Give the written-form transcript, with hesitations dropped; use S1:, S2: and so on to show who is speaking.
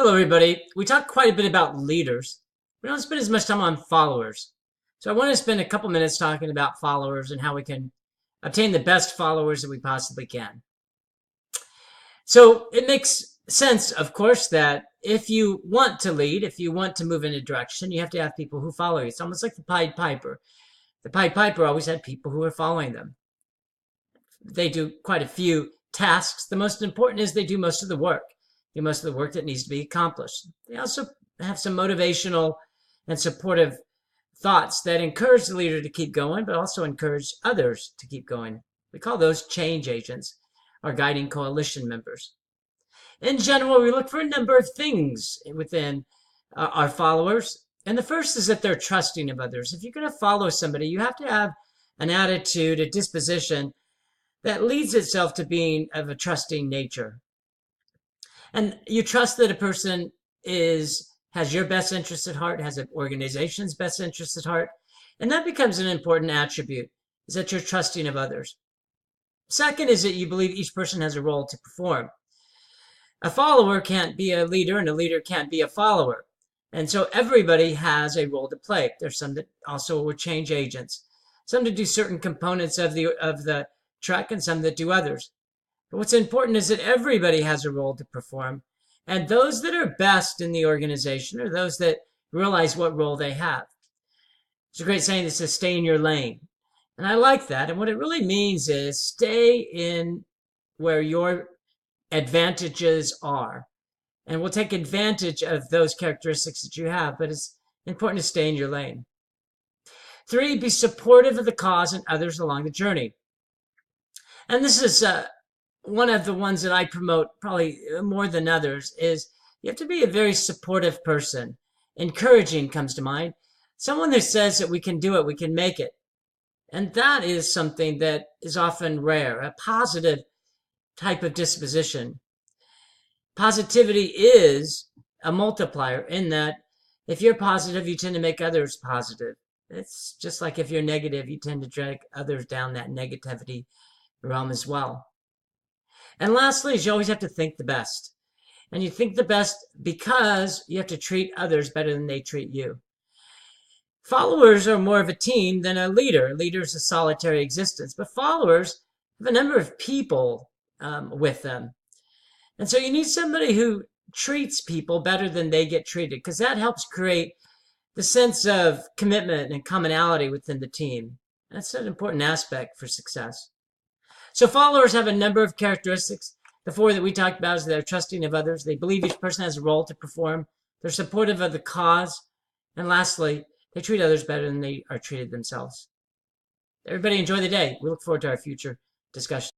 S1: Hello, everybody. We talk quite a bit about leaders. We don't spend as much time on followers. So I want to spend a couple minutes talking about followers and how we can obtain the best followers that we possibly can. So it makes sense, of course, that if you want to lead, if you want to move in a direction, you have to have people who follow you. It's almost like the Pied Piper. The Pied Piper always had people who were following them. They do quite a few tasks. The most important is they do most of the work. Do most of the work that needs to be accomplished. They also have some motivational and supportive thoughts that encourage the leader to keep going, but also encourage others to keep going. We call those change agents or guiding coalition members. In general, we look for a number of things within our followers. And the first is that they're trusting of others. If you're going to follow somebody, you have to have an attitude, a disposition that leads itself to being of a trusting nature. And you trust that a person has your best interest at heart, has an organization's best interest at heart. And that becomes an important attribute, is that you're trusting of others. Second is that you believe each person has a role to perform. A follower can't be a leader, and a leader can't be a follower. And so everybody has a role to play. There's some that also were change agents, some to do certain components of the trek, and some that do others. But what's important is that everybody has a role to perform, and those that are best in the organization are those that realize what role they have. It's a great saying that says, stay in your lane. And I like that. And what it really means is stay in where your advantages are. And we'll take advantage of those characteristics that you have, but it's important to stay in your lane. 3, be supportive of the cause and others along the journey. And this is one of the ones that I promote probably more than others, is you have to be a very supportive person. Encouraging comes to mind. Someone that says that we can do it, we can make it. And that is something that is often rare, a positive type of disposition. Positivity is a multiplier in that if you're positive, you tend to make others positive. It's just like if you're negative, you tend to drag others down that negativity realm as well. And lastly, is you always have to think the best. And you think the best because you have to treat others better than they treat you. Followers are more of a team than a leader. A leader is a solitary existence, but followers have a number of people with them. And so you need somebody who treats people better than they get treated, because that helps create the sense of commitment and commonality within the team. That's an important aspect for success. So followers have a number of characteristics. The 4 that we talked about is they're trusting of others. They believe each person has a role to perform. They're supportive of the cause. And lastly, they treat others better than they are treated themselves. Everybody enjoy the day. We look forward to our future discussion.